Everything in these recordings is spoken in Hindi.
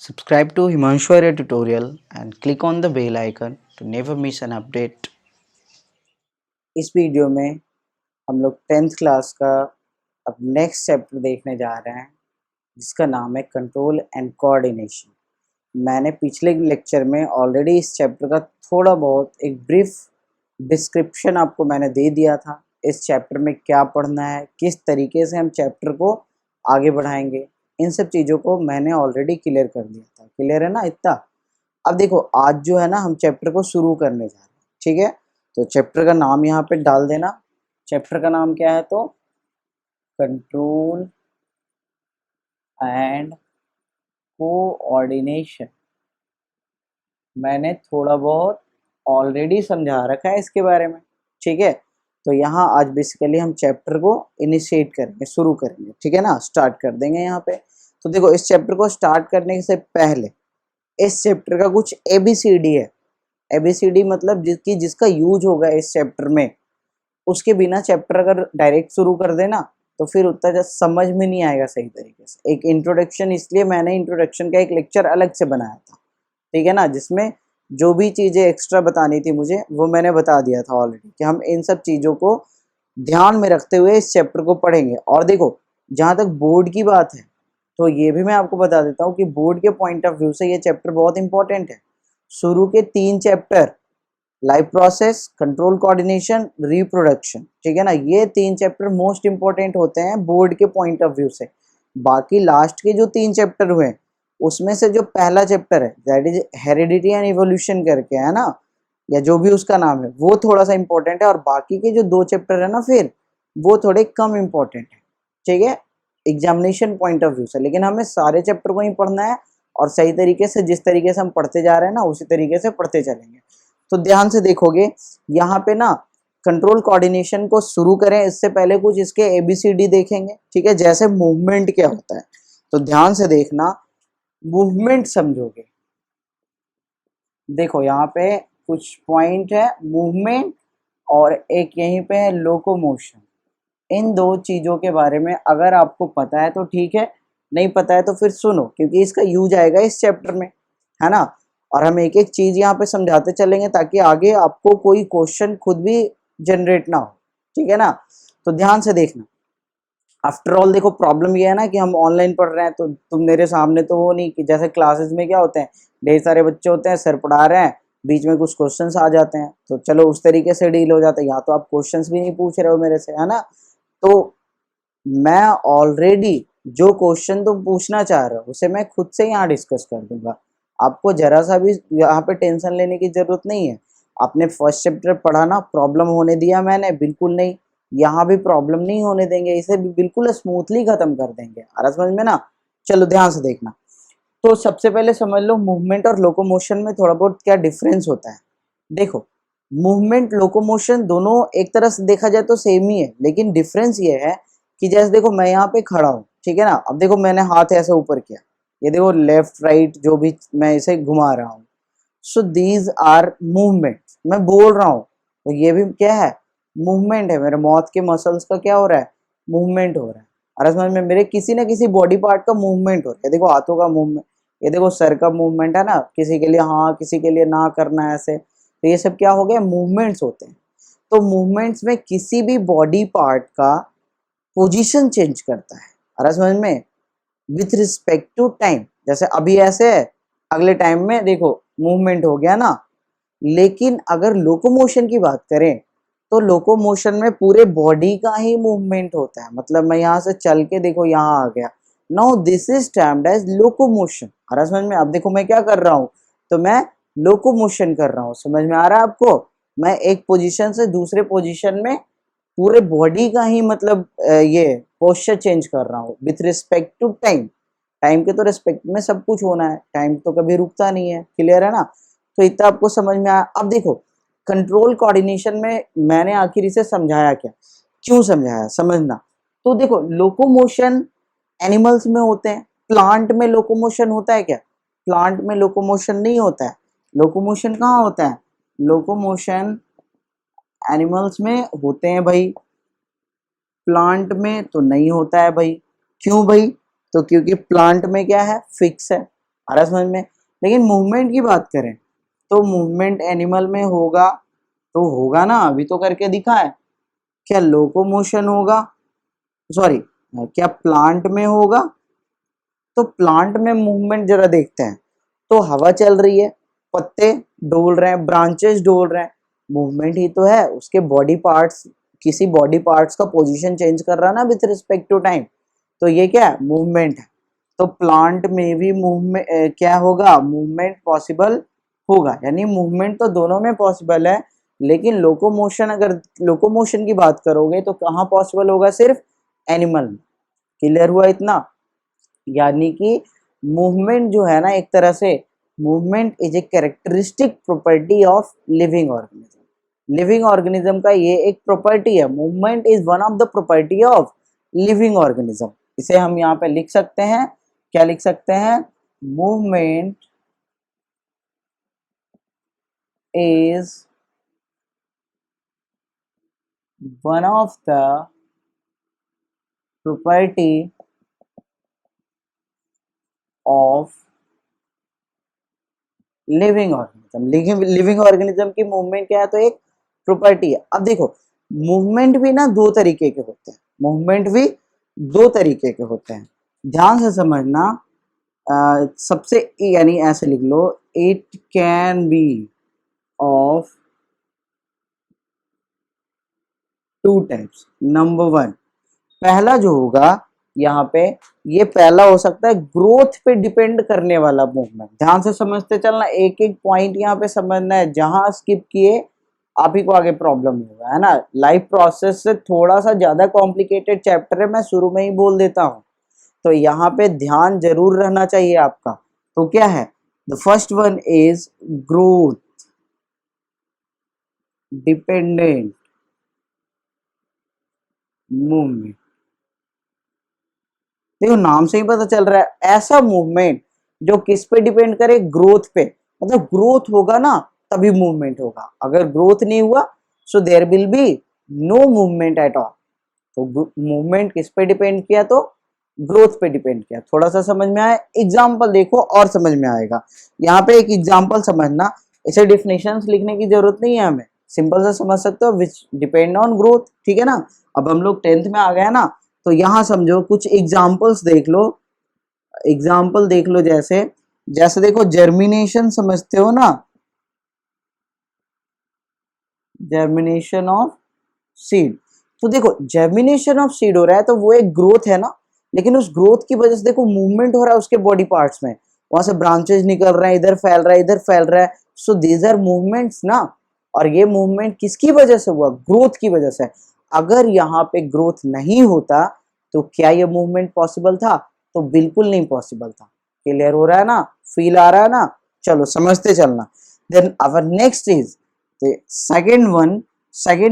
Subscribe to Himanshu Arya tutorial and click on the bell icon to never miss an update. इस वीडियो में हम लोग 10th क्लास का अब नेक्स्ट चैप्टर देखने जा रहे हैं जिसका नाम है कंट्रोल एंड कोऑर्डिनेशन। मैंने पिछले लेक्चर में ऑलरेडी इस चैप्टर का थोड़ा बहुत एक ब्रीफ डिस्क्रिप्शन आपको मैंने दे दिया था। इस चैप्टर में क्या पढ़ना है, किस तरीके से हम चैप्टर को आगे बढ़ाएंगे, इन सब चीज़ों को मैंने ऑलरेडी क्लियर कर दिया था। क्लियर है ना इतना? अब देखो आज जो है ना हम चैप्टर को शुरू करने जा रहे हैं, ठीक है? तो चैप्टर का नाम यहाँ पे डाल देना। चैप्टर का नाम क्या है? तो कंट्रोल एंड कोऑर्डिनेशन। मैंने थोड़ा बहुत ऑलरेडी समझा रखा है इसके बारे में, ठीक है? तो यहाँ आज बेसिकली हम चैप्टर को इनिशिएट करेंगे, शुरू करेंगे, ठीक है ना? स्टार्ट कर देंगे यहाँ पे। तो देखो इस चैप्टर को स्टार्ट करने से पहले इस चैप्टर का कुछ ABCD है। ABCD मतलब जिसका यूज होगा इस चैप्टर में, उसके बिना चैप्टर अगर डायरेक्ट शुरू कर देना तो फिर उतना समझ में नहीं आएगा सही तरीके से। एक इंट्रोडक्शन, इसलिए मैंने इंट्रोडक्शन का एक लेक्चर अलग से बनाया था, ठीक है ना? जिसमें जो भी चीज़ें एक्स्ट्रा बतानी थी मुझे वो मैंने बता दिया था ऑलरेडी कि हम इन सब चीज़ों को ध्यान में रखते हुए इस चैप्टर को पढ़ेंगे। और देखो जहाँ तक बोर्ड की बात है तो ये भी मैं आपको बता देता हूँ कि बोर्ड के पॉइंट ऑफ व्यू से ये चैप्टर बहुत इंपॉर्टेंट है। शुरू के 3 chapter life process, control coordination, reproduction, ठीक है ना? ये 3 चैप्टर मोस्ट इंपॉर्टेंट होते हैं बोर्ड के पॉइंट ऑफ व्यू से। बाकी लास्ट के जो 3 चैप्टर हुए उसमें से जो पहला चैप्टर है that is heredity and evolution करके, है ना, या जो भी उसका नाम है, वो थोड़ा सा इंपॉर्टेंट है। और बाकी के जो 2 चैप्टर है ना फिर वो थोड़े कम इंपॉर्टेंट है, ठीक है, एग्जामिनेशन पॉइंट ऑफ व्यू से। लेकिन हमें सारे चैप्टर को ही पढ़ना है और सही तरीके से, जिस तरीके से हम पढ़ते जा रहे हैं ना उसी तरीके से पढ़ते चलेंगे। तो ध्यान से देखोगे यहाँ पे ना कंट्रोल कोऑर्डिनेशन को शुरू करें इससे पहले कुछ इसके ABCD देखेंगे, ठीक है? जैसे मूवमेंट क्या होता है, तो ध्यान से देखना, मूवमेंट समझोगे। देखो यहाँ पे कुछ पॉइंट है, मूवमेंट और एक यहीं पे है लोकोमोशन। इन 2 चीज़ों के बारे में अगर आपको पता है तो ठीक है, नहीं पता है तो फिर सुनो, क्योंकि इसका यूज आएगा इस चैप्टर में, है ना? और हम एक एक चीज़ यहाँ पे समझाते चलेंगे ताकि आगे आपको कोई क्वेश्चन खुद भी जनरेट ना हो, ठीक है ना? तो ध्यान से देखना। आफ्टर ऑल देखो प्रॉब्लम ये है ना कि हम ऑनलाइन पढ़ रहे हैं, तो तुम मेरे सामने तो वो नहीं कि जैसे क्लासेस में क्या होते हैं, ढेर सारे बच्चे होते हैं, सर पढ़ा रहे हैं, बीच में कुछ क्वेश्चंस आ जाते हैं, तो चलो उस तरीके से डील हो जाता है। यहाँ तो आप क्वेश्चंस भी नहीं पूछ रहे हो मेरे से, है ना? तो मैं ऑलरेडी जो क्वेश्चन तुम पूछना चाह रहे हो उसे मैं खुद से यहाँ डिस्कस कर दूंगा। आपको जरा सा भी यहाँ पे टेंशन लेने की जरूरत नहीं है। आपने फर्स्ट चैप्टर पढ़ा ना, प्रॉब्लम होने दिया मैंने? बिल्कुल नहीं। यहाँ भी प्रॉब्लम नहीं होने देंगे, इसे भी बिल्कुल स्मूथली खत्म कर देंगे। आ रहा समझ में ना? चलो ध्यान से देखना। तो सबसे पहले समझ लो मूवमेंट और लोकोमोशन में थोड़ा बहुत क्या डिफरेंस होता है। देखो मूवमेंट लोकोमोशन दोनों एक तरह से देखा जाए तो सेम ही है, लेकिन डिफरेंस ये है कि जैसे देखो मैं यहाँ पे खड़ा हूँ, ठीक है ना? अब देखो मैंने हाथ ऐसे ऊपर किया, ये देखो लेफ्ट राइट जो भी मैं इसे घुमा रहा हूँ, सो दीज आर मूवमेंट। मैं बोल रहा हूँ तो ये भी क्या है? मूवमेंट है। मेरे माउथ के मसल्स का क्या हो रहा है? मूवमेंट हो रहा है। और समझ में, मेरे किसी ना किसी बॉडी पार्ट का मूवमेंट हो रहा है। देखो हाथों का मूवमेंट, ये देखो सर का मूवमेंट है ना, किसी के लिए हाँ किसी के लिए ना करना है ऐसे, तो ये सब क्या हो गया? मूवमेंट्स होते हैं। तो मूवमेंट्स में किसी भी बॉडी पार्ट का पोजीशन चेंज करता है। अरे समझ में, विथ रिस्पेक्ट टू टाइम। जैसे अभी ऐसे है, अगले टाइम में देखो मूवमेंट हो गया ना। लेकिन अगर लोकोमोशन की बात करें तो लोकोमोशन में पूरे बॉडी का ही मूवमेंट होता है। मतलब मैं यहाँ से चल के देखो यहाँ आ गया, now this is termed as locomotion. अरे समझ में? अब देखो मैं क्या कर रहा हूँ, तो मैं लोकोमोशन कर रहा हूँ। समझ में आ रहा है आपको? मैं एक पोजीशन से दूसरे पोजीशन में पूरे बॉडी का ही मतलब ये पोस्चर चेंज कर रहा हूँ with respect to time. Time के तो रिस्पेक्ट में सब कुछ होना है, टाइम तो कभी रुकता नहीं है। क्लियर है ना? तो इतना आपको समझ में आया। अब देखो कंट्रोल कोऑर्डिनेशन में मैंने आखिर इसे समझाया क्या, क्यों समझाया, समझना। तो देखो लोकोमोशन एनिमल्स में होते हैं, प्लांट में लोकोमोशन होता है क्या? प्लांट में लोकोमोशन नहीं होता है। लोकोमोशन कहाँ होता है? लोकोमोशन एनिमल्स में होते हैं भाई, प्लांट में तो नहीं होता है भाई। क्यों भाई? तो क्योंकि प्लांट में क्या है? फिक्स है। आ रहा समझ में। लेकिन मूवमेंट की बात करें तो मूवमेंट एनिमल में होगा तो होगा ना, अभी तो करके दिखा है। क्या लोकोमोशन होगा, सॉरी, क्या प्लांट में होगा? तो प्लांट में मूवमेंट जरा देखते हैं। तो हवा चल रही है, पत्ते डोल रहे हैं, ब्रांचेस डोल रहे हैं, मूवमेंट ही तो है। उसके बॉडी पार्ट्स, किसी बॉडी पार्ट्स का पोजीशन चेंज कर रहा है ना विथ रिस्पेक्ट टू टाइम, तो ये क्या है? मूवमेंट है। तो प्लांट में भी मूवमेंट क्या होगा? मूवमेंट पॉसिबल होगा, यानी मूवमेंट तो दोनों में पॉसिबल है। लेकिन लोकोमोशन, अगर लोकोमोशन की बात करोगे तो कहाँ पॉसिबल होगा? सिर्फ एनिमल में। क्लियर हुआ इतना? यानी कि मूवमेंट जो है ना, एक तरह से movement is a characteristic property of living organism. Living organism का ये एक प्रॉपर्टी है, movement is one of the property of living organism. इसे हम यहाँ पे लिख सकते हैं, क्या लिख सकते हैं? Movement is one of the property of living organism. Living organism की मूवमेंट क्या है? तो एक प्रॉपर्टी है। अब देखो, मूवमेंट भी ना दो तरीके के होते हैं, मूवमेंट भी दो तरीके के होते हैं, ध्यान से समझना। सबसे, यानी ऐसे लिख लो, it can be of two types. Number one, पहला जो होगा यहाँ पे, ये पहला हो सकता है ग्रोथ पे डिपेंड करने वाला मूवमेंट। ध्यान से समझते चलना, एक एक पॉइंट यहाँ पे समझना है, जहां स्किप किए आप ही को आगे प्रॉब्लम होगा, है ना। लाइफ प्रोसेस से थोड़ा सा ज्यादा कॉम्प्लिकेटेड चैप्टर है, मैं शुरू में ही बोल देता हूँ, तो यहाँ पे ध्यान जरूर रहना चाहिए आपका। तो क्या है? The first one is growth dependent movement. देखो नाम से ही पता चल रहा है, ऐसा मूवमेंट जो किस पे डिपेंड करे? ग्रोथ पे। मतलब ग्रोथ होगा ना तभी मूवमेंट होगा, अगर ग्रोथ नहीं हुआ so there will be no movement at all. तो मूवमेंट किस पे डिपेंड किया? तो ग्रोथ पे डिपेंड किया। थोड़ा सा समझ में आया? एग्जाम्पल देखो और समझ में आएगा। यहाँ पे एक एग्जाम्पल समझना, इसे डिफिनेशंस लिखने की जरूरत नहीं है हमें, सिंपल से समझ सकते हो, विच डिपेंड ऑन ग्रोथ। ठीक है ना। अब हम लोग 10th में आ गए ना, तो यहाँ समझो कुछ एग्जाम्पल्स देख लो। एग्जाम्पल देख लो, जैसे जैसे देखो, जर्मिनेशन समझते हो ना, जर्मिनेशन ऑफ सीड। तो देखो जर्मिनेशन ऑफ सीड हो रहा है तो वो एक ग्रोथ है ना, लेकिन उस ग्रोथ की वजह से देखो मूवमेंट हो रहा है उसके बॉडी पार्ट्स में, वहां से ब्रांचेस निकल रहे हैं, इधर फैल रहा है, इधर फैल रहा है। सो दीज आर मूवमेंट्स ना। और ये मूवमेंट किसकी वजह से हुआ? ग्रोथ की वजह से। अगर यहाँ पे ग्रोथ नहीं होता तो क्या ये मूवमेंट पॉसिबल था? तो बिल्कुल नहीं पॉसिबल था। क्लियर हो रहा है ना? फील आ रहा है ना? चलो समझते चलना। Then our next is second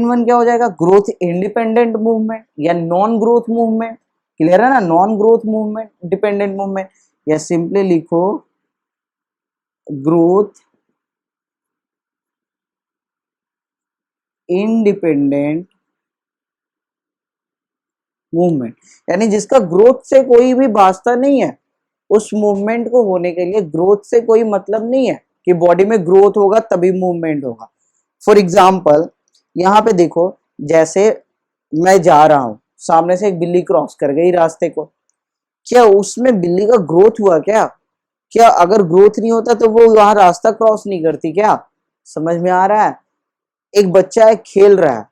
one क्या हो जाएगा? ग्रोथ इंडिपेंडेंट मूवमेंट या नॉन ग्रोथ मूवमेंट। क्लियर है ना? Non growth movement, dependent movement, या सिंपली लिखो ग्रोथ इंडिपेंडेंट मूवमेंट। यानी जिसका ग्रोथ से कोई भी वास्ता नहीं है, उस मूवमेंट को होने के लिए ग्रोथ से कोई मतलब नहीं है कि बॉडी में ग्रोथ होगा तभी मूवमेंट होगा। फॉर एग्जाम्पल यहाँ पे देखो, जैसे मैं जा रहा हूं, सामने से एक बिल्ली क्रॉस कर गई रास्ते को, क्या उसमें बिल्ली का ग्रोथ हुआ क्या? क्या अगर ग्रोथ नहीं होता तो वो वहां रास्ता क्रॉस नहीं करती क्या? समझ में आ रहा है? एक बच्चा है खेल रहा है,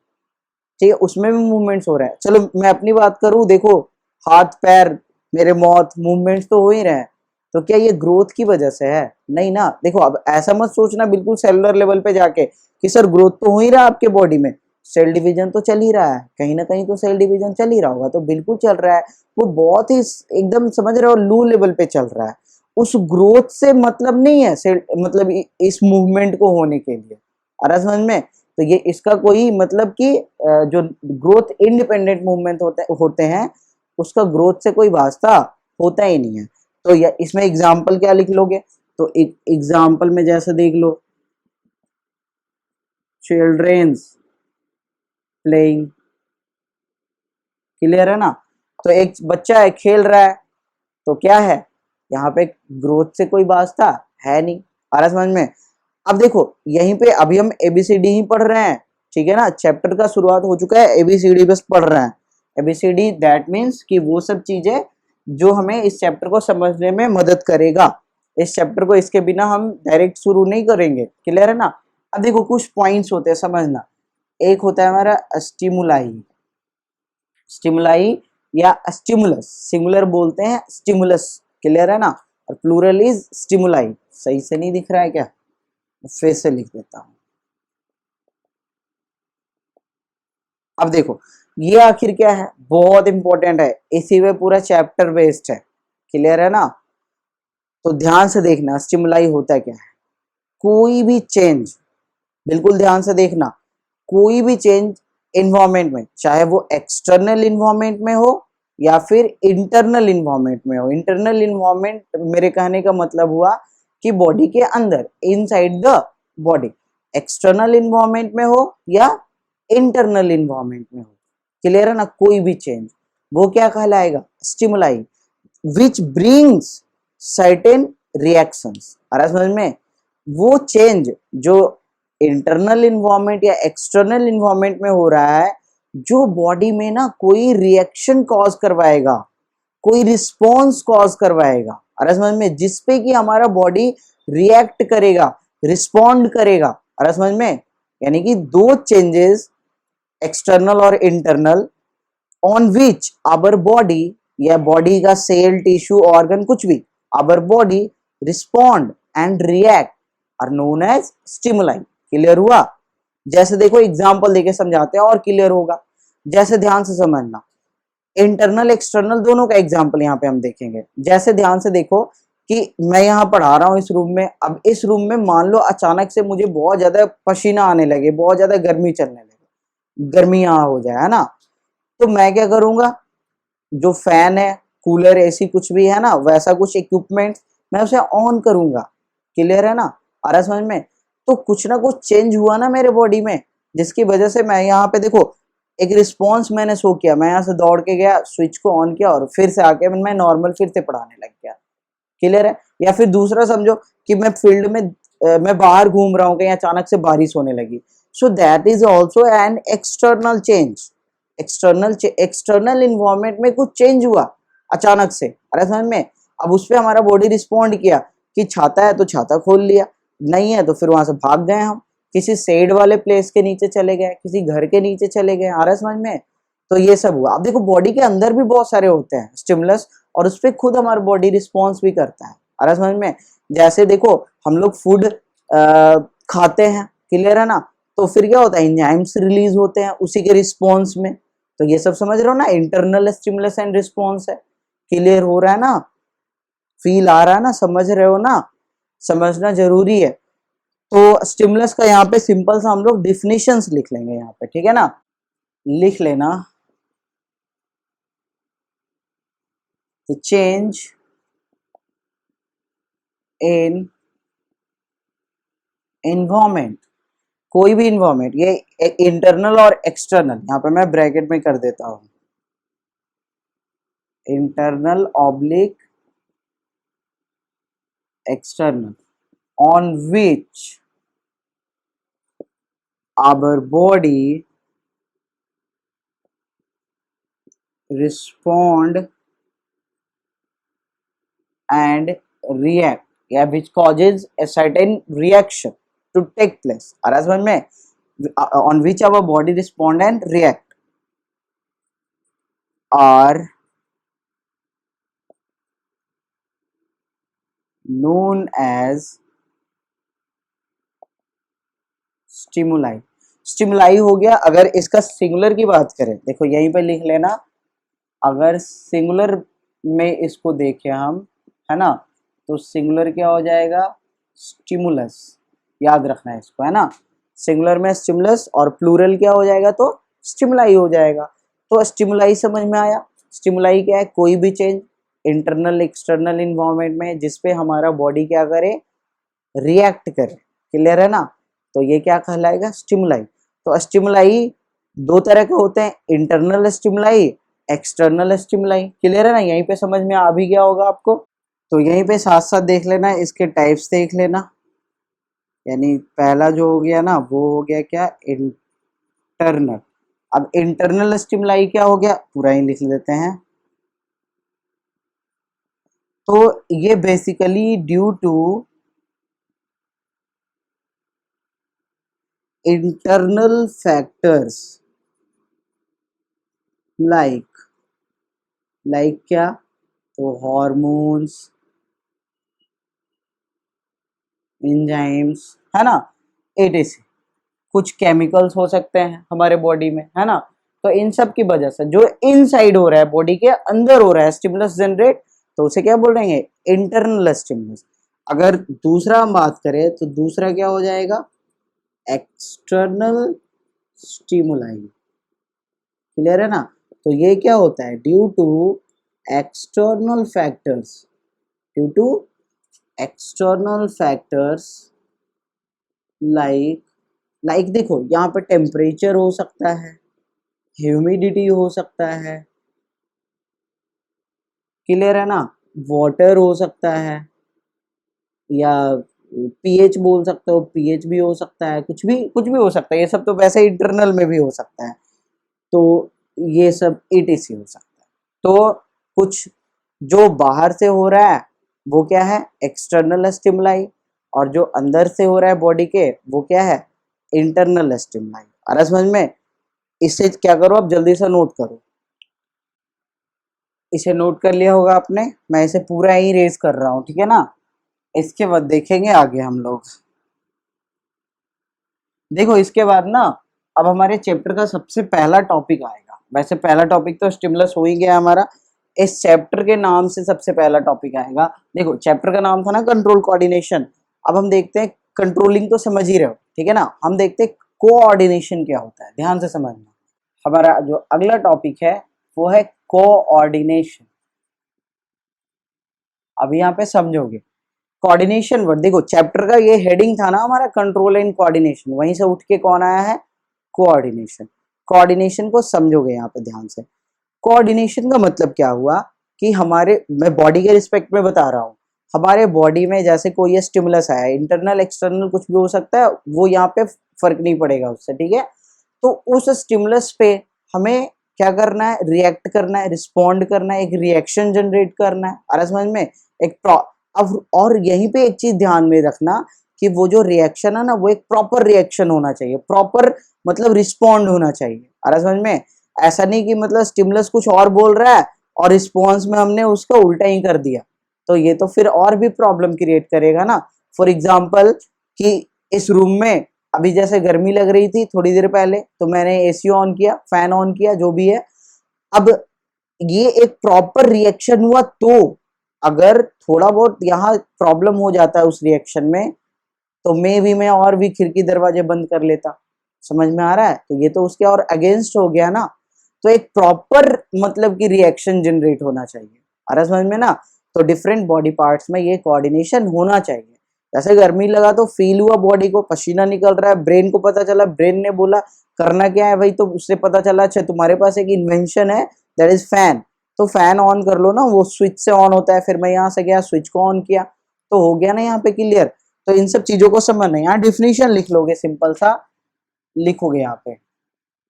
ठीक है, उसमें भी मूवमेंट्स हो रहा है। चलो मैं अपनी बात करूं, देखो हाथ पैर मेरे मौत मूवमेंट्स तो हो ही रहे हैं, तो क्या ये ग्रोथ की वजह से है? नहीं ना। देखो अब ऐसा मत सोचना बिल्कुल सेलुलर लेवल पे जाके कि सर ग्रोथ तो हो ही रहा है आपके बॉडी में, सेल डिवीजन तो चल ही रहा है, कहीं ना कहीं तो सेल डिवीजन चल ही रहा होगा। तो बिल्कुल चल रहा है, वो बहुत ही एकदम समझ रहे हो लो लेवल पे चल रहा है। उस ग्रोथ से मतलब नहीं है सेल, मतलब इस मूवमेंट को होने के लिए। आ रहा समझ में? तो ये इसका कोई मतलब कि जो ग्रोथ इंडिपेंडेंट मूवमेंट होते हैं उसका ग्रोथ से कोई वास्ता होता ही नहीं है। तो या इसमें एग्जाम्पल क्या लिख लोगे? तो एक एग्जाम्पल में जैसे देख लो, चिल्ड्रेन्स प्लेइंग। क्लियर है ना? तो एक बच्चा है खेल रहा है, तो क्या है? यहाँ पे ग्रोथ से कोई वास्ता है नहीं। आ रहा समझ में? अब देखो यहीं पे अभी हम ABCD ही पढ़ रहे हैं, ठीक है ना, चैप्टर का शुरुआत हो चुका है, ABCD बस पढ़ रहे हैं। ABCD दैट मीन्स कि वो सब चीजें जो हमें इस चैप्टर को समझने में मदद करेगा। इस चैप्टर को इसके बिना हम डायरेक्ट शुरू नहीं करेंगे, क्लियर है ना। अब देखो कुछ पॉइंट्स होते हैं समझना। एक होता है हमारा स्टिमुलाई, स्टिमुलाई या स्टिमुलस, सिंगुलर बोलते हैं स्टिमुलस, क्लियर है ना, और प्लूरल इज स्टिमुलाई। सही से नहीं दिख रहा है क्या? फिर से लिख देता हूं। अब देखो ये आखिर क्या है, बहुत इंपॉर्टेंट है, इसी में पूरा चैप्टर बेस्ड है, क्लियर है ना। तो ध्यान से देखना स्टिमुलाई होता क्या है। कोई भी चेंज, बिल्कुल ध्यान से देखना, कोई भी चेंज इन्वायरमेंट में, चाहे वो एक्सटर्नल इन्वायरमेंट में हो या फिर इंटरनल इन्वायरमेंट में हो। इंटरनल इन्वायरमेंट मेरे कहने का मतलब हुआ कि बॉडी के अंदर, inside the body. External environment में हो या इंटरनल इन्वायरमेंट में हो, क्लियर है ना, कोई भी चेंज वो क्या कहलाएगा, stimuli, which brings certain reactions. अरे समझ में, वो चेंज जो इंटरनल इन्वायरमेंट या एक्सटर्नल इन्वायरमेंट में हो रहा है, जो बॉडी में ना कोई रिएक्शन कॉज करवाएगा, कोई रिस्पॉन्स कॉज करवाएगा। अरे समझ में, जिसपे कि हमारा बॉडी रिएक्ट करेगा, रिस्पॉन्ड करेगा। अरे समझ में, यानी कि दो चेंजेस एक्सटर्नल और internal on which our body, या बॉडी का सेल टिश्यू ऑर्गन कुछ भी, our body respond and react are known as stimuli. Clear हुआ? जैसे देखो एग्जांपल देके समझाते हैं और क्लियर होगा। जैसे ध्यान से समझना, इंटरनल एक्सटर्नल दोनों का एग्जांपल यहाँ पे हम देखेंगे। जैसे ध्यान से देखो कि मैं यहाँ पढ़ा रहा हूँ इस रूम में, अब इस रूम में मान लो अचानक से मुझे बहुत ज्यादा पसीना आने लगे, बहुत ज्यादा गर्मी चलने लगे, गर्मी यहाँ हो जाए, है ना, तो मैं क्या करूंगा, जो फैन है, कूलर, एसी कुछ भी है ना, वैसा कुछ इक्विपमेंट मैं उसे ऑन करूंगा, क्लियर है ना, आ रहा समझ में। तो कुछ ना कुछ चेंज हुआ ना मेरे बॉडी में, जिसकी वजह से मैं यहाँ पे देखो एक रिस्पॉन्स मैंने शो किया, मैं यहाँ से दौड़ के गया, स्विच को ऑन किया और फिर से आके मैं नॉर्मल फिर से पढ़ाने लग गया, क्लियर है। या फिर दूसरा समझो कि मैं फील्ड में मैं बाहर घूम रहा हूँ, कहीं अचानक से बारिश होने लगी, so that is also an external change. External environment में कुछ चेंज हुआ अचानक से, अरे समझ में। अब उस पर हमारा बॉडी रिस्पॉन्ड किया कि छाता है तो छाता खोल लिया, नहीं है तो फिर वहां से भाग गए हम, किसी शेड वाले प्लेस के नीचे चले गए, किसी घर के नीचे चले गए, आ रहा है समझ में। तो ये सब हुआ। अब देखो बॉडी के अंदर भी बहुत सारे होते हैं स्टिमुलस, और उस पर खुद हमारा बॉडी रिस्पॉन्स भी करता है, आ रहा है समझ में। जैसे देखो हम लोग फूड खाते हैं, क्लियर है ना, तो फिर क्या होता है, एंजाइम्स रिलीज होते हैं उसी के रिस्पॉन्स में। तो ये सब समझ रहे हो ना, इंटरनल स्टिमुलस एंड रिस्पॉन्स है, क्लियर हो रहा है ना, फील आ रहा है ना, समझ रहे हो ना, समझना जरूरी है। तो स्टिमुलस का यहाँ पे सिंपल सा हम लोग डिफिनेशंस लिख लेंगे यहाँ पे, ठीक है ना, लिख लेना। द चेंज इन इन्वायरमेंट, कोई भी इन्वायरमेंट, ये इंटरनल और एक्सटर्नल, यहाँ पे मैं ब्रैकेट में कर देता हूं, internal oblique external, on which our body respond and react, yeah, which causes a certain reaction to take place, और समझ में, on which our body respond and react are known as stimuli। Stimuli हो गया। अगर इसका सिंगुलर की बात करें, देखो यहीं पे लिख लेना, अगर सिंगुलर में इसको देखें हम, है ना, तो सिंगुलर क्या हो जाएगा, स्टिमुलस, याद रखना है इसको, है ना, सिंगुलर में स्टिमुलस और प्लूरल क्या हो जाएगा, तो स्टिमुलाई हो जाएगा। तो स्टिमुलाई समझ में आया। स्टिमुलाई क्या है, कोई भी चेंज इंटरनल एक्सटर्नल इन्वायरमेंट में जिसपे हमारा बॉडी क्या करे, रिएक्ट करे, क्लियर है ना। तो ये क्या कहलाएगा, स्टिमुलाई। तो स्टिमुलाई दो तरह के होते हैं, internal stimuli, external stimuli, clear है ना, यहीं पे समझ में आ भी गया होगा आपको। तो यहीं पे साथ साथ देख लेना, इसके टाइप्स देख लेना। यानी पहला जो हो गया ना वो हो गया क्या, इंटरनल। अब इंटरनल स्टिमुलाई क्या हो गया, पूरा ही लिख लेते हैं। तो ये basically due to internal factors like क्या, तो हॉर्मोन्स, एंजाइम्स, है ना, एटीसी। कुछ केमिकल्स हो सकते हैं हमारे बॉडी में, है ना। तो इन सब की वजह से जो इनसाइड हो रहा है, बॉडी के अंदर हो रहा है स्टिमुलस जनरेट, तो उसे क्या बोलेंगे, इंटरनल स्टिमुलस। अगर दूसरा हम बात करें तो दूसरा क्या हो जाएगा, एक्सटर्नल स्टिमुलाई। क्लियर है ना। तो ये क्या होता है, due to external factors, due to external factors like देखो यहाँ पे टेम्परेचर हो सकता है, ह्यूमिडिटी हो सकता है, क्लियर है ना, वाटर हो सकता है, या पीएच बोल सकते हो, पीएच भी हो सकता है, कुछ भी हो सकता है। ये सब तो वैसे इंटरनल में भी हो सकता है, तो ये सब ईटीसी हो सकता है। तो कुछ जो बाहर से हो रहा है वो क्या है, एक्सटर्नल स्टिमुलाई, और जो अंदर से हो रहा है बॉडी के वो क्या है, इंटरनल स्टिमुलाई। आ रहा समझ में। इसे क्या करो, अब जल्दी से नोट करो। इसे नोट कर लिया होगा आपने, मैं इसे पूरा ही रेज कर रहा हूँ, ठीक है ना। इसके बाद देखेंगे आगे हम लोग। देखो इसके बाद ना अब हमारे चैप्टर का सबसे पहला टॉपिक आएगा। वैसे पहला टॉपिक तो स्टिमुलस हो ही गया हमारा, इस चैप्टर के नाम से सबसे पहला टॉपिक आएगा। देखो चैप्टर का नाम था ना कंट्रोल कोऑर्डिनेशन। अब हम देखते हैं, कंट्रोलिंग तो समझ ही रहे हो, ठीक है ना। हम देखते हैं कोऑर्डिनेशन क्या होता है, ध्यान से समझना। हमारा जो अगला टॉपिक है वो है कोऑर्डिनेशन। अब यहाँ पे समझोगे कोऑर्डिनेशन वर्ड। देखो चैप्टर का ये हेडिंग था ना हमारा, कंट्रोल एंड कोऑर्डिनेशन, वहीं से उठ के कौन आया है, कोऑर्डिनेशन। कोऑर्डिनेशन को समझोगे यहाँ पे ध्यान से। कोऑर्डिनेशन का मतलब क्या हुआ कि हमारे, मैं बॉडी के रिस्पेक्ट में बता रहा हूँ, हमारे बॉडी में जैसे कोई स्टिमुलस आया, इंटरनल एक्सटर्नल कुछ भी हो सकता है, वो यहाँ पे फर्क नहीं पड़ेगा उससे, ठीक है। तो उस स्टिमुलस पे हमें क्या करना है, रिएक्ट करना है, रिस्पॉन्ड करना है, एक रिएक्शन जनरेट करना है। अरे समझ में, एक अब और यहीं पे एक चीज ध्यान में रखना कि वो जो रिएक्शन है ना वो एक प्रॉपर रिएक्शन होना चाहिए, प्रॉपर मतलब रिस्पॉन्ड होना चाहिए। अरे समझ में, ऐसा नहीं कि मतलब स्टिमुलस कुछ और बोल रहा है और रिस्पॉन्स में हमने उसका उल्टा ही कर दिया, तो ये तो फिर और भी प्रॉब्लम क्रिएट करेगा ना। फॉर एग्जाम्पल कि इस रूम में अभी जैसे गर्मी लग रही थी थोड़ी देर पहले, तो मैंने एसी ऑन किया, फैन ऑन किया, जो भी है। अब ये एक प्रॉपर रिएक्शन हुआ, तो अगर थोड़ा बहुत यहाँ प्रॉब्लम हो जाता है उस रिएक्शन में, तो मैं और भी खिड़की दरवाजे बंद कर लेता। समझ में आ रहा है, तो ये तो उसके और अगेंस्ट हो गया ना। तो एक प्रॉपर मतलब कि रिएक्शन जनरेट होना चाहिए। आ रहा समझ में ना। तो डिफरेंट बॉडी पार्ट्स में ये कोऑर्डिनेशन होना चाहिए। जैसे गर्मी लगा तो फील हुआ बॉडी को, पसीना निकल रहा है, ब्रेन को पता चला, ब्रेन ने बोला करना क्या है भाई, तो उससे पता चला अच्छा तुम्हारे पास एक इन्वेंशन है, दैट इज फैन, तो फैन ऑन कर लो ना, वो स्विच से ऑन होता है। फिर मैं यहाँ से गया स्विच को ऑन किया, तो हो गया ना यहाँ पे क्लियर। तो इन सब चीजों को समझना, यहाँ डिफिनीशन लिख लोगे, सिंपल सा लिखोगे यहाँ पे,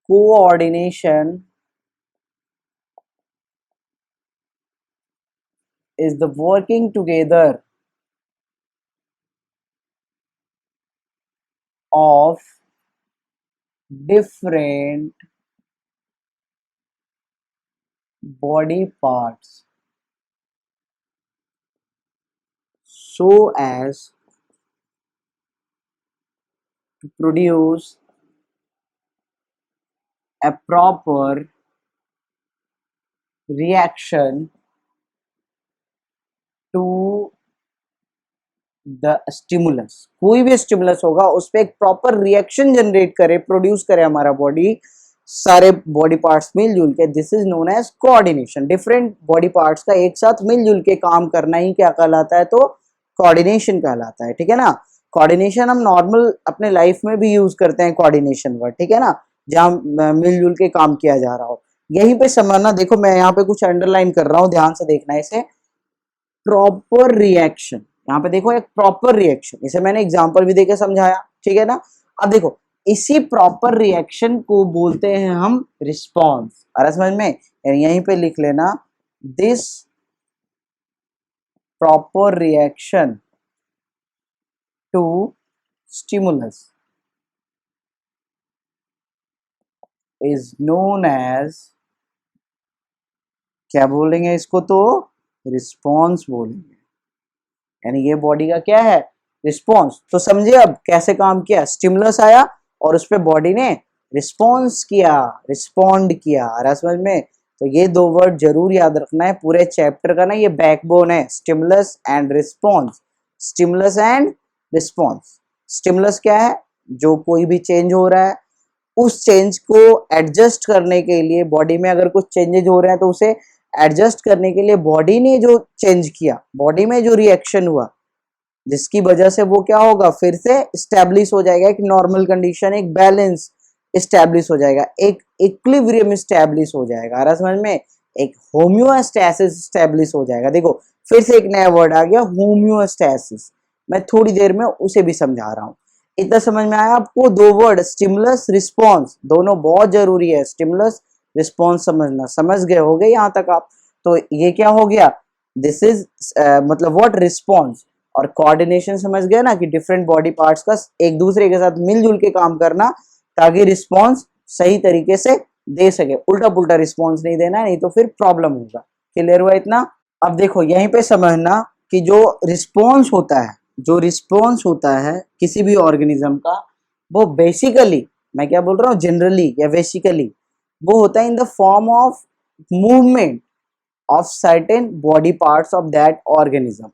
coordination is the working together of different body parts so as to produce a proper reaction to the stimulus. कोई भी स्टिमुलस होगा उस पर एक प्रॉपर रिएक्शन जनरेट करे, प्रोड्यूस करे हमारा बॉडी, सारे बॉडी पार्ट्स मिलजुल के। This is known as coordination. Different body parts का एक साथ मिलजुल के काम करना ही क्या कहलाता है, तो कोऑर्डिनेशन कहलाता है, ठीक है ना। कोऑर्डिनेशन हम नॉर्मल अपने लाइफ में भी यूज करते हैं कोऑर्डिनेशन वर्ड, ठीक है ना, जहाँ मिलजुल के काम किया जा रहा हो। यहीं पे समझना, देखो मैं यहाँ पे कुछ अंडरलाइन कर रहा हूँ, ध्यान से देखना इसे। प्रॉपर रिएक्शन, यहाँ पे देखो एक प्रॉपर रिएक्शन, इसे मैंने एग्जांपल भी देके समझाया, ठीक है ना। अब देखो इसी प्रॉपर रिएक्शन को बोलते हैं हम रिस्पॉन्स। अरे समझ में, यहीं पे लिख लेना, this proper reaction to stimulus is known as, क्या बोलेंगे इसको, तो रिस्पॉन्स बोलेंगे, यानी ये बॉडी का क्या है, रिस्पॉन्स। तो समझे अब कैसे काम किया, स्टिमुलस आया और उस पर बॉडी ने रिस्पॉन्स किया, रिस्पॉन्ड किया। आ रहा समझ में। तो ये दो वर्ड जरूर याद रखना है, पूरे चैप्टर का ना ये बैकबोन है, stimulus and response. Stimulus and response. Stimulus क्या है, जो कोई भी चेंज हो रहा है उस चेंज को एडजस्ट करने के लिए, बॉडी में अगर कुछ चेंजेज हो रहे हैं तो उसे एडजस्ट करने के लिए बॉडी ने जो चेंज किया, बॉडी में जो रिएक्शन हुआ, जिसकी वजह से वो क्या होगा, फिर से स्टैब्लिश हो जाएगा, एक नॉर्मल कंडीशन, एक बैलेंस स्टैब्लिश हो जाएगा, एक इक्विलिब्रियम स्टैब्लिश हो जाएगा। आ रहा समझ में, एक होम्योस्टैसिस स्टैब्लिश हो जाएगा। देखो फिर से एक नया वर्ड आ गया, होम्योस्टैसिस, मैं थोड़ी देर में उसे भी समझा रहा हूँ। इतना समझ में आया आपको, दो वर्ड स्टिमुलस रिस्पॉन्स, दोनों बहुत जरूरी है, स्टिमुलस रिस्पॉन्स समझना, समझ गए हो गए यहाँ तक आप। तो ये क्या हो गया, दिस इज मतलब व्हाट, रिस्पॉन्स। और कोऑर्डिनेशन समझ गए ना, कि डिफरेंट बॉडी पार्ट्स का एक दूसरे के साथ मिलजुल के काम करना ताकि रिस्पॉन्स सही तरीके से दे सके, उल्टा पुल्टा रिस्पॉन्स नहीं देना, नहीं तो फिर प्रॉब्लम होगा। क्लियर हुआ इतना। अब देखो यहीं पे समझना कि जो रिस्पॉन्स होता है, जो रिस्पॉन्स होता है किसी भी ऑर्गेनिज्म का, वो बेसिकली, मैं क्या बोल रहा हूँ, जनरली या बेसिकली, वो होता है in the form of movement of certain body parts of that organism.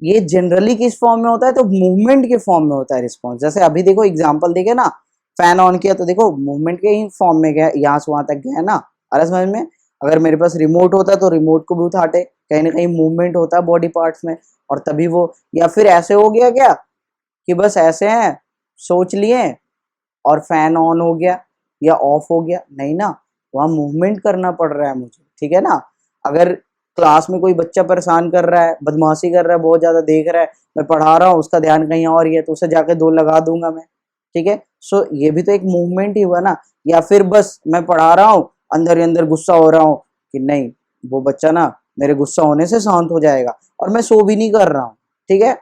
ये जनरली किस फॉर्म में होता है, तो मूवमेंट के फॉर्म में होता है रिस्पॉन्स। जैसे अभी देखो एग्जांपल देखे ना, फैन ऑन किया तो देखो मूवमेंट के ही फॉर्म में गया, यहाँ से वहां तक गया ना। अरे समझ में, अगर मेरे पास रिमोट होता तो रिमोट को भी उठाते, कहीं ना कहीं मूवमेंट होता है बॉडी पार्ट्स में, और तभी वो, या फिर ऐसे हो गया क्या कि बस ऐसे हैं, सोच लिए और फैन ऑन हो गया या ऑफ हो गया, नहीं ना, वहां मूवमेंट करना पड़ रहा है मुझे, ठीक है ना। अगर क्लास में कोई बच्चा परेशान कर रहा है, बदमाशी कर रहा है, बहुत ज्यादा देख रहा है, मैं पढ़ा रहा हूँ, उसका ध्यान कहीं और ही है, तो उसे जाके दो लगा दूंगा मैं, ठीक है। सो ये भी तो एक मूवमेंट ही हुआ ना। या फिर बस मैं पढ़ा रहा हूँ, अंदर ही अंदर गुस्सा हो रहा हूँ कि नहीं, वो बच्चा ना मेरे गुस्सा होने से शांत हो जाएगा, और मैं सो भी नहीं कर रहा हूँ, ठीक है।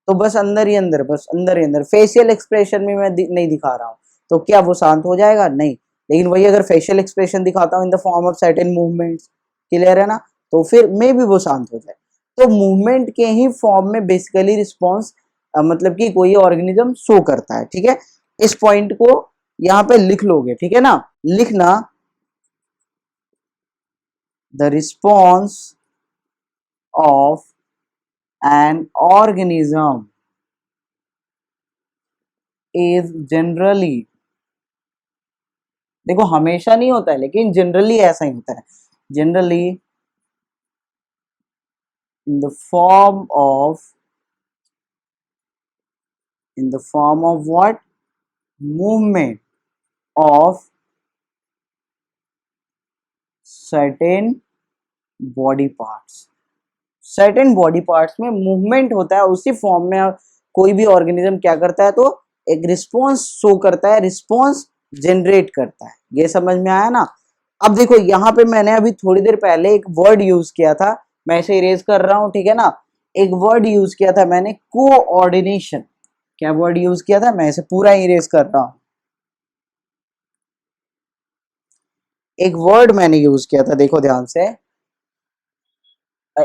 तो बस अंदर ही अंदर, बस अंदर ही अंदर, फेशियल एक्सप्रेशन में मैं नहीं दिखा रहा हूँ, तो क्या वो शांत हो जाएगा, नहीं। लेकिन वही अगर फेशियल एक्सप्रेशन दिखाता हूँ in the form of certain movements, clear है ना, तो फिर मे भी वो शांत हो जाए। तो मूवमेंट के ही फॉर्म में बेसिकली रिस्पॉन्स, मतलब कि कोई ऑर्गेनिज्म शो करता है, ठीक है। इस पॉइंट को यहाँ पे लिख लोगे, ठीक है ना, लिखना, the response of an organism is generally, देखो हमेशा नहीं होता है लेकिन जनरली ऐसा ही होता है, generally in the form of, in the form of what, movement of certain body parts. Certain body parts में मूवमेंट होता है, उसी फॉर्म में कोई भी ऑर्गेनिज्म क्या करता है, तो एक रिस्पॉन्स शो करता है, रिस्पॉन्स जनरेट करता है। ये समझ में आया ना। अब देखो यहाँ पे मैंने अभी थोड़ी देर पहले एक वर्ड यूज किया था, मैं इसे इरेज कर रहा हूँ, ठीक है ना। एक वर्ड यूज किया था मैंने, कोऑर्डिनेशन। क्या वर्ड यूज किया था, मैं इसे पूरा इरेज कर रहा हूँ। एक वर्ड मैंने यूज किया था, देखो ध्यान से,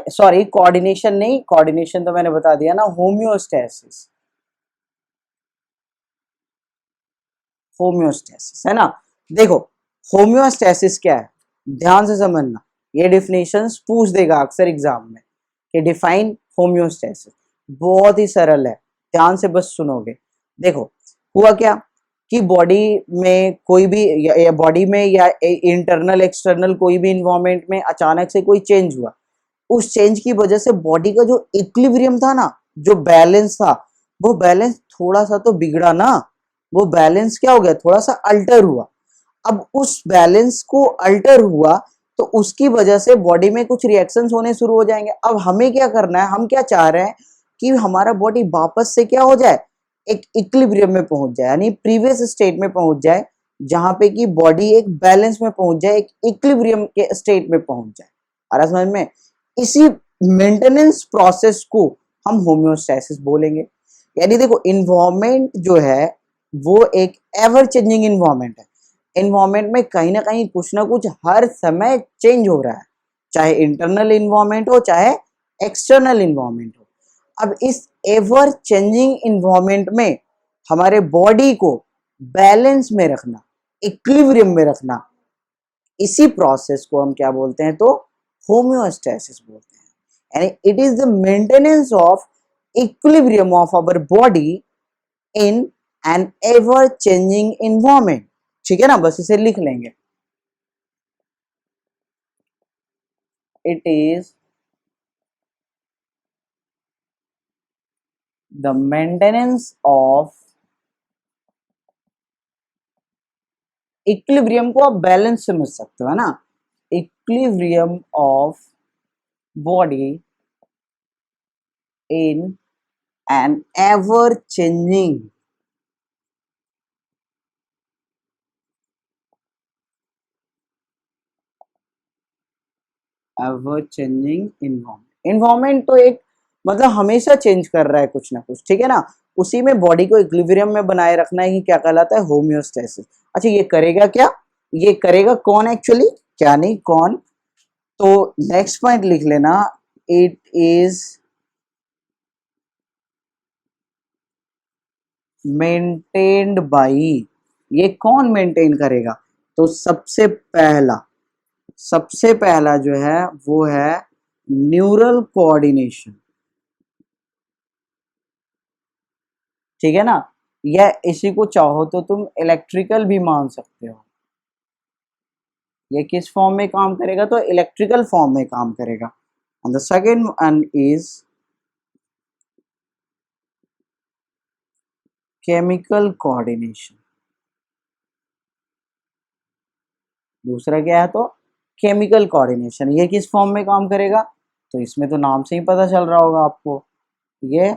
सॉरी कोऑर्डिनेशन नहीं, कोऑर्डिनेशन तो मैंने बता दिया ना, होम्योस्टैसिस, होम्योस्टैसिस है ना। देखो होम्योस्टैसिस क्या है, ध्यान से समझना, ये डिफिनेशंस पूछ देगा अक्सर एग्जाम में कि डिफाइन होम्योस्टैसिस। बहुत ही सरल है, ध्यान से बस सुनोगे। देखो हुआ क्या कि बॉडी में कोई भी, या बॉडी में या इंटरनल एक्सटर्नल कोई भी इन्वायरमेंट में अचानक से कोई चेंज हुआ, उस चेंज की वजह से बॉडी का जो इक्विलिब्रियम था ना, जो बैलेंस था, वो बैलेंस थोड़ा सा तो बिगड़ा ना, वो बैलेंस क्या हो गया, थोड़ा सा अल्टर हुआ। अब उस बैलेंस को अल्टर हुआ तो उसकी वजह से बॉडी में कुछ रिएक्शंस होने शुरू हो जाएंगे। अब हमें क्या करना है, हम क्या चाह रहे हैं कि हमारा बॉडी वापस से क्या हो जाए, एक इक्विलिब्रियम में पहुंच जाए, यानी प्रीवियस स्टेट में पहुंच जाए, जहां पे कि बॉडी एक बैलेंस में पहुंच जाए, एक इक्विलिब्रियम के स्टेट में पहुंच जाए। आ रहा समझ में? इसी मेंटेनेंस प्रोसेस को हम होम्योस्टैसिस बोलेंगे। यानी देखो, इन्वायरमेंट जो है वो एक एवर चेंजिंग इन्वायरमेंट है। इन्वायरमेंट में कहीं ना कहीं कुछ ना कुछ हर समय चेंज हो रहा है, चाहे इंटरनल इन्वायरमेंट हो चाहे एक्सटर्नल इन्वायरमेंट हो। अब इस एवर चेंजिंग इन्वायरमेंट में हमारे बॉडी को बैलेंस में रखना, इक्विलिब्रियम में रखना, इसी प्रोसेस को हम क्या बोलते हैं, तो होम्योस्टैसिस बोलते हैं। यानी it is the maintenance of equilibrium of our body in an ever changing environment. ठीक है ना, बस इसे लिख लेंगे। It is the maintenance of equilibrium को आप बैलेंस समझ सकते हो, है ना, equilibrium of body in an ever changing ever changing environment. Environment तो एक मतलब हमेशा चेंज कर रहा है कुछ ना कुछ, ठीक है ना, उसी में बॉडी को इक्विलिब्रियम में बनाए रखना ही क्या कहलाता है, होम्योस्टैसिस। अच्छा, ये करेगा क्या, ये करेगा कौन एक्चुअली, क्या नहीं, कौन। तो नेक्स्ट पॉइंट लिख लेना, इट इज मेंटेन्ड बाई। ये कौन मेंटेन करेगा, तो सबसे पहला जो है वो है न्यूरल कोऑर्डिनेशन। ठीक है ना, या इसी को चाहो तो तुम इलेक्ट्रिकल भी मान सकते हो। ये किस फॉर्म में काम करेगा, तो इलेक्ट्रिकल फॉर्म में काम करेगा। And the second one is chemical coordination. दूसरा क्या है, तो केमिकल कोऑर्डिनेशन। ये किस फॉर्म में काम करेगा, तो इसमें तो नाम से ही पता चल रहा होगा आपको, ये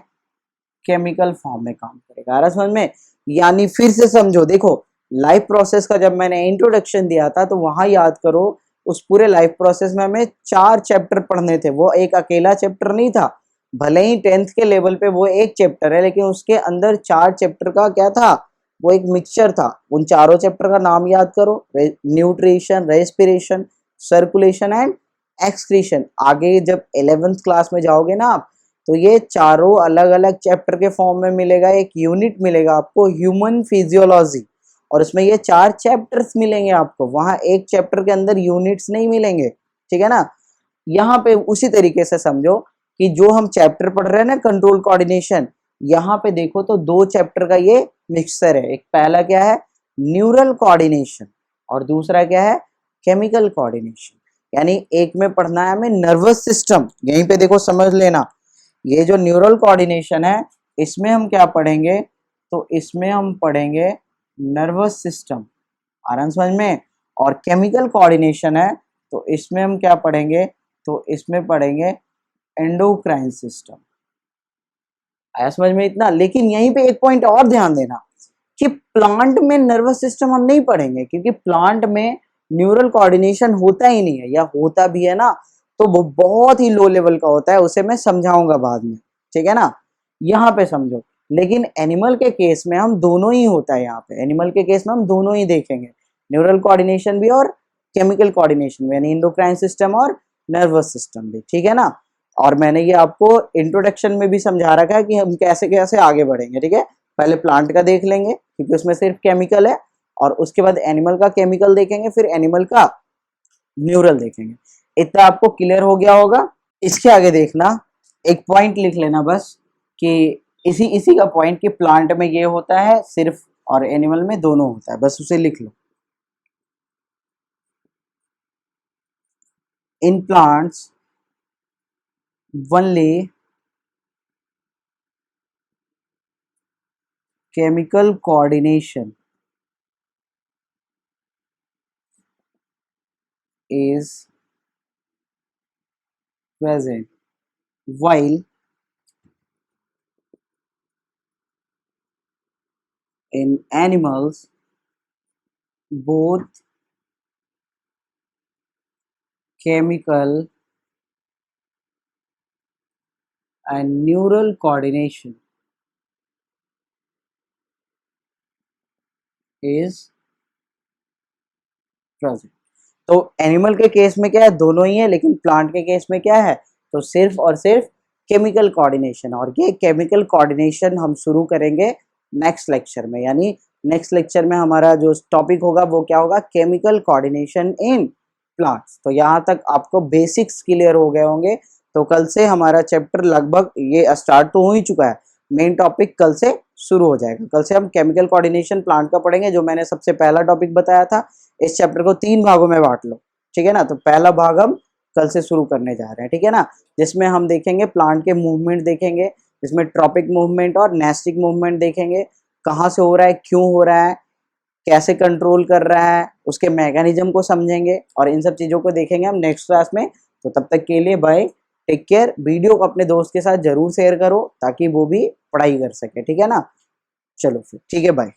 केमिकल फॉर्म में काम करेगा। आ रहा समझ में? यानी फिर से समझो, देखो लाइफ प्रोसेस का जब मैंने इंट्रोडक्शन दिया था तो वहां याद करो, उस पूरे लाइफ प्रोसेस में हमें 4 चैप्टर पढ़ने थे। वो एक अकेला चैप्टर नहीं था, भले ही 10th के लेवल पे वो एक चैप्टर है, लेकिन उसके अंदर 4 चैप्टर का क्या था, वो एक मिक्सचर था। उन चारों चैप्टर का नाम याद करो, nutrition, respiration, circulation and excretion. आगे जब 11th क्लास में जाओगे ना आप, तो ये चारों अलग अलग चैप्टर के फॉर्म में मिलेगा, एक यूनिट मिलेगा आपको, ह्यूमन फिजियोलॉजी, और उसमें ये 4 चैप्टर्स मिलेंगे आपको। वहां एक चैप्टर के अंदर यूनिट्स नहीं मिलेंगे, ठीक है ना। यहाँ पे उसी तरीके से समझो कि जो हम चैप्टर पढ़ रहे हैं ना, कंट्रोल कोऑर्डिनेशन, यहाँ पे देखो तो 2 चैप्टर का ये मिक्सचर है। एक पहला क्या है, न्यूरल कोऑर्डिनेशन, और दूसरा क्या है, केमिकल कोऑर्डिनेशन। यानी एक में पढ़ना है हमें नर्वस सिस्टम, यहीं पे देखो समझ लेना। ये जो न्यूरल कोऑर्डिनेशन है, इसमें हम क्या पढ़ेंगे, तो इसमें हम पढ़ेंगे नर्वस सिस्टम, आराम समझ में। और केमिकल कोऑर्डिनेशन है, तो इसमें हम क्या पढ़ेंगे, तो इसमें पढ़ेंगे एंडोक्राइन सिस्टम। आया समझ में इतना। लेकिन यहीं पे एक पॉइंट और ध्यान देना कि प्लांट में नर्वस सिस्टम हम नहीं पढ़ेंगे, क्योंकि प्लांट में न्यूरल कोऑर्डिनेशन होता ही नहीं है, या होता भी है ना तो वो बहुत ही लो लेवल का होता है, उसे मैं समझाऊंगा बाद में, ठीक है ना। यहाँ पे समझो, लेकिन एनिमल के केस में हम दोनों ही होता है। यहाँ पे एनिमल के केस में हम दोनों ही देखेंगे, न्यूरल कोऑर्डिनेशन भी और केमिकल कोऑर्डिनेशन भी, यानी इंडोक्राइन सिस्टम और नर्वस सिस्टम भी, ठीक है ना। और मैंने ये आपको इंट्रोडक्शन में भी समझा रखा है कि हम कैसे कैसे आगे बढ़ेंगे, ठीक है। पहले प्लांट का देख लेंगे क्योंकि उसमें सिर्फ केमिकल है, और उसके बाद एनिमल का केमिकल देखेंगे, फिर एनिमल का न्यूरल देखेंगे। इतना आपको क्लियर हो गया होगा। इसके आगे देखना, एक पॉइंट लिख लेना बस, कि इसी इसी का पॉइंट कि प्लांट में ये होता है सिर्फ और एनिमल में दोनों होता है, बस उसे लिख लो। In plants only chemical coordination is present while in animals both chemical and neural coordination is present। तो एनिमल के केस में क्या है, दोनों ही है, लेकिन प्लांट के केस में क्या है, तो सिर्फ और सिर्फ केमिकल कोऑर्डिनेशन। और ये केमिकल कोऑर्डिनेशन हम शुरू करेंगे नेक्स्ट लेक्चर में, यानी नेक्स्ट लेक्चर में हमारा जो टॉपिक होगा वो क्या होगा, केमिकल कोऑर्डिनेशन इन प्लांट्स। तो यहाँ तक आपको बेसिक्स क्लियर हो गए होंगे। तो कल से हमारा चैप्टर लगभग ये स्टार्ट तो हो ही चुका है, मेन टॉपिक कल से शुरू हो जाएगा। कल से हम केमिकल कोऑर्डिनेशन प्लांट का पढ़ेंगे, जो मैंने सबसे पहला टॉपिक बताया था। इस चैप्टर को 3 भागों में बांट लो, ठीक है ना। तो पहला भाग हम कल से शुरू करने जा रहे हैं, ठीक है ना, जिसमें हम देखेंगे प्लांट के मूवमेंट देखेंगे, जिसमें ट्रॉपिक मूवमेंट और नेस्टिक मूवमेंट देखेंगे, कहाँ से हो रहा है, क्यों हो रहा है, कैसे कंट्रोल कर रहा है, उसके मैकेनिज्म को समझेंगे, और इन सब चीज़ों को देखेंगे हम नेक्स्ट क्लास में। तो तब तक के लिए बाय, टेक केयर। वीडियो को अपने दोस्त के साथ जरूर शेयर करो ताकि वो भी पढ़ाई कर सके, ठीक है ना। चलो फिर ठीक है, बाय।